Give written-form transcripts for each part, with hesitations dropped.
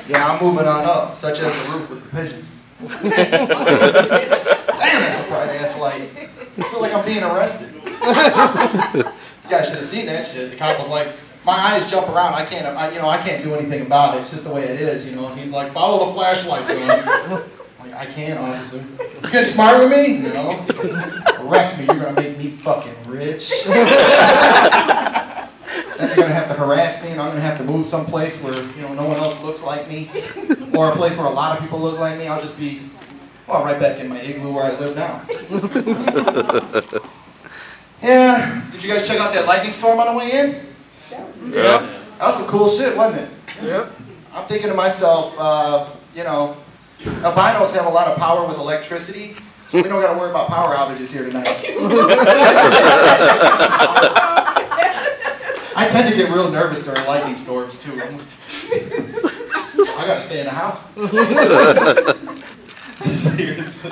Yeah, I'm moving on up, such as the roof with the pigeons. Damn, that's a bright ass light. I feel like I'm being arrested. You guys should have seen that shit. The cop was like, my eyes jump around. I can't do anything about it. It's just the way it is, you know. He's like, follow the flashlight, son. I'm like, I can't, officer. You getting smart with me? You know. Arrest me. You're gonna make me fucking rich. Then you're gonna have to harass me, and I'm gonna have to move someplace where no one else looks like me, or a place where a lot of people look like me. I'll just be, well, right back in my igloo where I live now. Yeah. Did you guys check out that lightning storm on the way in? Yeah. That was some cool shit, wasn't it? Yep. I'm thinking to myself, albinos have a lot of power with electricity, so we don't got to worry about power outages here tonight. I tend to get real nervous during lightning storms, too. I got to stay in the house. Seriously.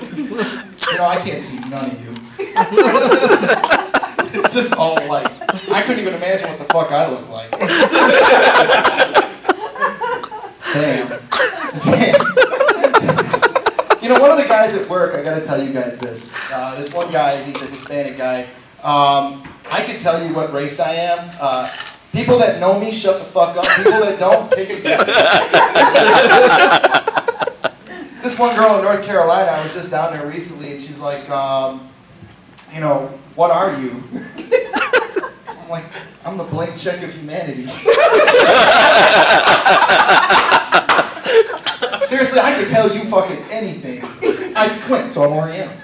I can't see none of you. It's just all light. I couldn't even imagine what the fuck I look like. Damn. One of the guys at work, I gotta tell you guys this. This one guy, he's a Hispanic guy. I can tell you what race I am. People that know me, shut the fuck up. People that don't, take a guess. This one girl in North Carolina, I was just down there recently, and she's like, what are you? I'm like, I'm the blank check of humanity. Seriously, I can tell you fucking anything. I squint, so I'm Oriental.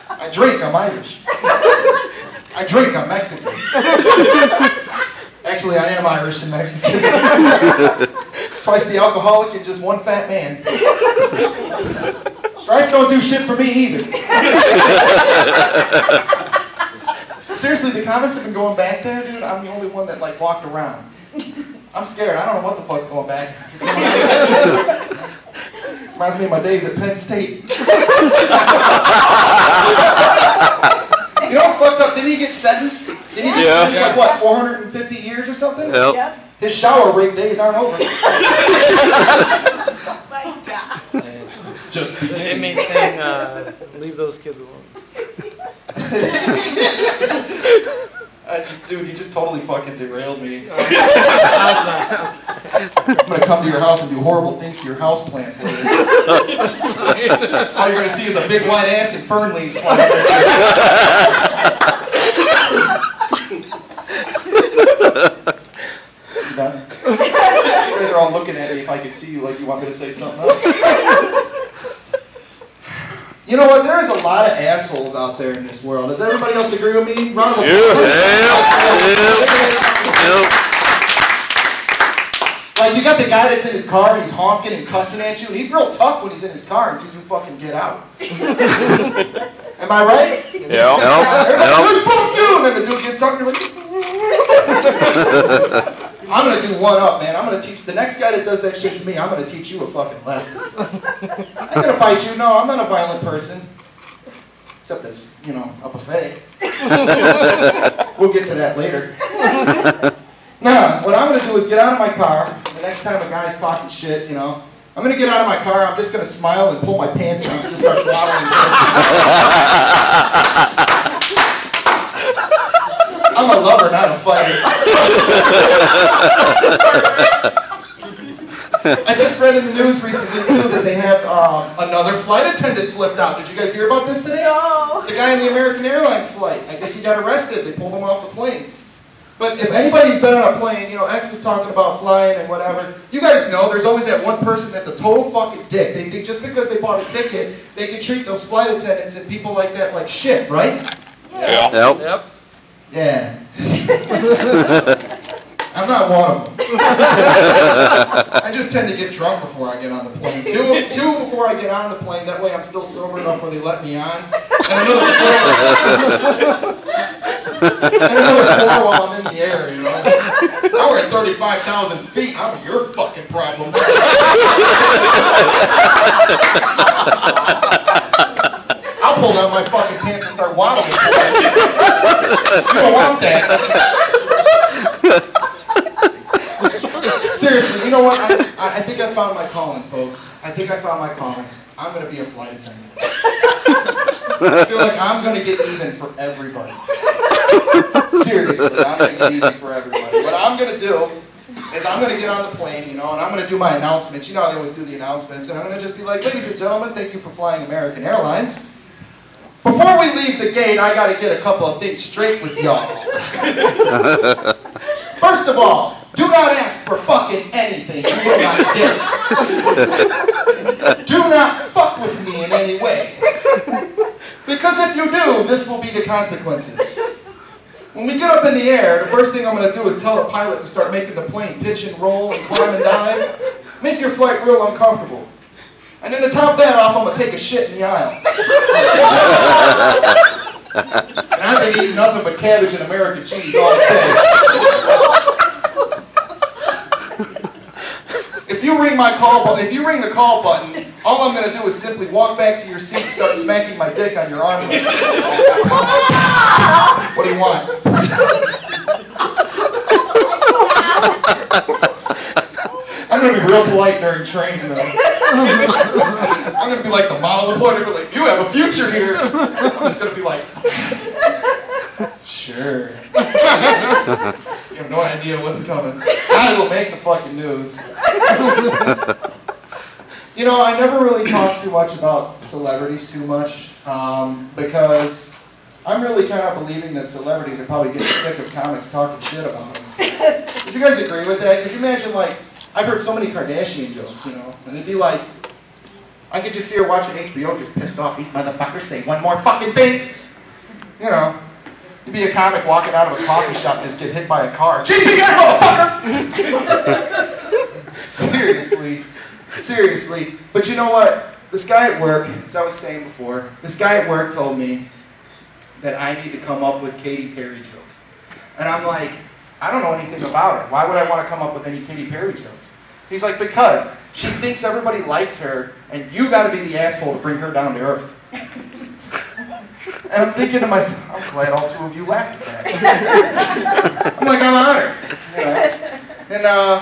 I drink, I'm Irish. I drink, I'm Mexican. Actually, I am Irish and Mexican. Twice the alcoholic and just one fat man. Stripes don't do shit for me either. Seriously, the comments have been going back there, dude. I'm the only one that walked around. I'm scared. I don't know what the fuck's going back. Reminds me of my days at Penn State. You know what's fucked up? Didn't he get sentenced? Didn't he get sentenced 450 years or something? Yep. His shower rig days aren't over. Oh my God. Just It means saying, leave those kids alone. Dude, you just totally fucking derailed me. I'm I'm gonna come to your house and do horrible things to your house plants later. All you're gonna see is a big white ass and fern leaves flying. You done? You guys are all looking at me. If I could see you, like you want me to say something else. You know what? There is a lot of assholes out there in this world. Does everybody else agree with me? Round of applause. Like, you got the guy that's in his car and he's honking and cussing at you, and he's real tough when he's in his car until you fucking get out. Am I right? Yeah. Everybody's like, fuck you! And then the dude gets up and you're like... I'm going to do one up, man. I'm going to teach the next guy that does that shit to me, I'm going to teach you a fucking lesson. I'm going to fight you. No, I'm not a violent person. Except it's, a buffet. We'll get to that later. Nah, what I'm going to do is get out of my car. The next time a guy's talking shit, I'm going to get out of my car. I'm just going to smile and pull my pants down and just start waddling. I'm a lover, not a fighter. I just read in the news recently, too, that they have another flight attendant flipped out. Did you guys hear about this today? No. The guy in the American Airlines flight. I guess he got arrested. They pulled him off the plane. But if anybody's been on a plane, X was talking about flying and whatever, you guys know there's always that one person that's a total fucking dick. They think just because they bought a ticket, they can treat those flight attendants and people like that like shit, right? Yeah. Yep. Yeah. I'm not one of them. I just tend to get drunk before I get on the plane. Two before I get on the plane, that way I'm still sober enough where they let me on. And another four while I'm in the air, Now we're at 35,000 feet. I'm your fucking problem. I'll pull down my fucking pants and start waddling. You don't want that. Seriously, know what? I think I found my calling, folks. I think I found my calling. I'm going to be a flight attendant. I feel like I'm going to get even for everybody. Seriously, I'm going to get even for everybody. What I'm going to do is I'm going to get on the plane, you know, and I'm going to do my announcements. You know how they always do the announcements. And I'm going to just be like, ladies and gentlemen, thank you for flying American Airlines. Before we leave the gate, I got to get a couple of things straight with y'all. First of all, do not ask for fucking anything. You will not get it. Do not fuck with me in any way. Because if you do, this will be the consequences. When we get up in the air, the first thing I'm going to do is tell the pilot to start making the plane pitch and roll and climb and dive. Make your flight real uncomfortable. And then to top that off, I'm going to take a shit in the aisle. And I've been eating nothing but cabbage and American cheese all day. If you ring the call button, all I'm going to do is simply walk back to your seat and start smacking my dick on your armrest. What do you want? I'm going to be real polite during training, though. I'm going to be like the model of boy. They're like, you have a future here. I'm just going to be like, sure. You have no idea what's coming. I will make the fucking news. You know, I never really talk too much about celebrities too much because I'm really kind of believing that celebrities are probably getting sick of comics talking shit about them. Would you guys agree with that? Could you imagine, like, I've heard so many Kardashian jokes, you know, and it'd be like, I could just see her watching HBO just pissed off. These motherfuckers say one more fucking thing. You know, you'd be a comic walking out of a coffee shop, just get hit by a car. GPS, motherfucker! Seriously. But you know what? This guy at work, as I was saying before, this guy at work told me that I need to come up with Katy Perry jokes. And I'm like, I don't know anything about her. Why would I want to come up with any Katy Perry jokes? He's like, because she thinks everybody likes her, and you got to be the asshole to bring her down to earth. And I'm thinking to myself, I'm glad all two of you laughed at that. I'm like, I'm honored. You know? And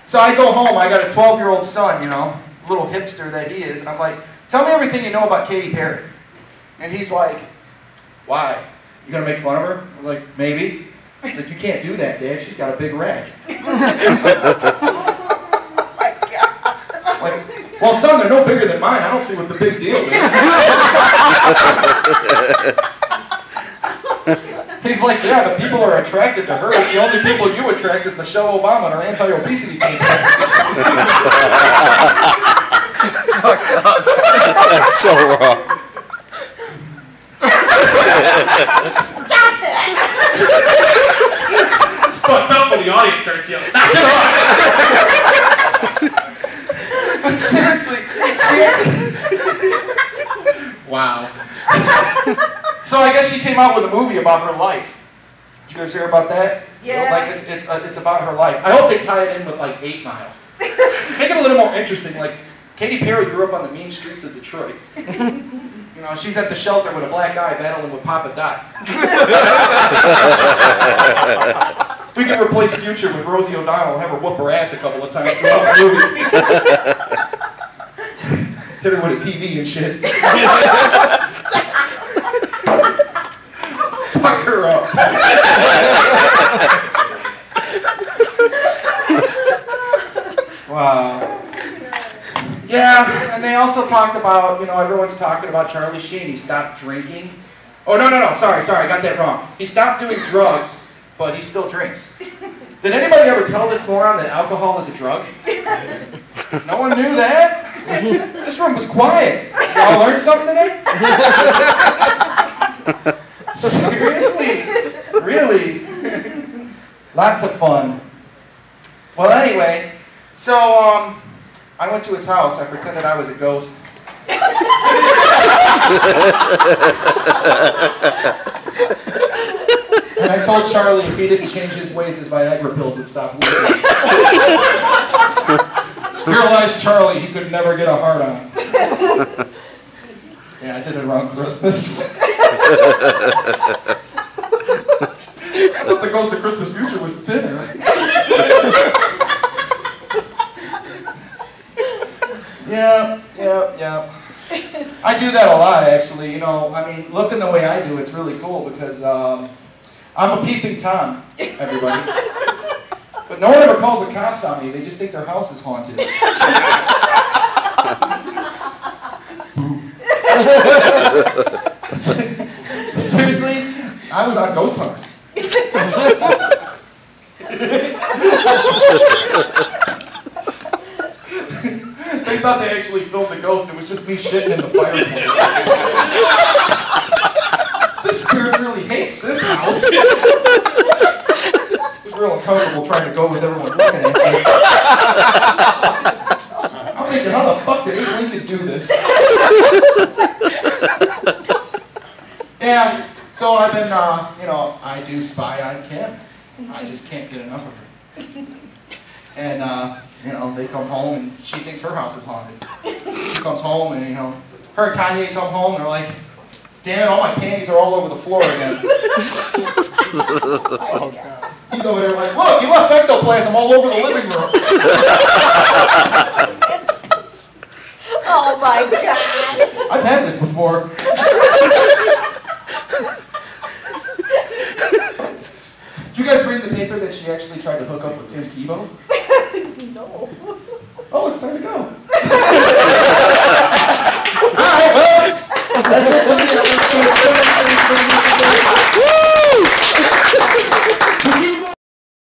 so I go home. I got a 12-year-old son, you know, little hipster that he is, and I'm like, tell me everything you know about Katy Perry. And he's like, why? You gonna make fun of her? I was like, maybe. He's like, you can't do that, Dad. She's got a big rack. Like, well, son, they're no bigger than mine. I don't see what the big deal is. He's like, yeah, the people are attracted to her. The only people you attract is Michelle Obama and her anti-obesity campaign. That's so wrong. Stop that! It's fucked up when the audience starts yelling. But seriously, wow. So I guess she came out with a movie about her life. Did you guys hear about that? Yeah. Like it's about her life. I hope they tie it in with like 8 Mile. Make it a little more interesting. Like Katy Perry grew up on the mean streets of Detroit. You know, she's at the shelter with a black guy battling with Papa Doc. We can replace Future with Rosie O'Donnell and have her whoop her ass a couple of times throughout the movie. Hit her with a TV and shit. Fuck her up. Wow. Yeah, and they also talked about, you know, everyone's talking about Charlie Sheen. He stopped drinking. Oh, no, sorry, I got that wrong. He stopped doing drugs, but he still drinks. Did anybody ever tell this moron that alcohol is a drug? No one knew that? This room was quiet. Y'all learned something today? Seriously? Really? Lots of fun. Well, anyway, so, I went to his house. I pretended I was a ghost. And I told Charlie if he didn't change his ways, his Viagra pills would stop working. Here lies Charlie. He could never get a hard on. Yeah, I did it around Christmas. I thought the Ghost of Christmas Future was thinner. Yeah. I do that a lot, actually. You know, I mean, looking the way I do, it's really cool because I'm a peeping Tom, everybody. But no one ever calls the cops on me. They just think their house is haunted. Seriously, I was on ghost hunting. They thought they actually filmed the ghost. It was just me shitting in the fireplace. This spirit really hates this house. It was real uncomfortable trying to go with everyone looking at me. I'm thinking, how the fuck did Abe Lincoln do this? Yeah, so I've been, you know, I do spy on Kim. I just can't get enough of her. And, you know, they come home and she thinks her house is haunted. She comes home and, you know, her and Kanye come home and they're like, damn it, all my panties are all over the floor again. Oh, God. He's over there like, look, you left ectoplasm all over the living room. Oh my God. I've had this before. Did you guys read in the paper that she actually tried to hook up with Tim Tebow? No. Oh, it's time to go.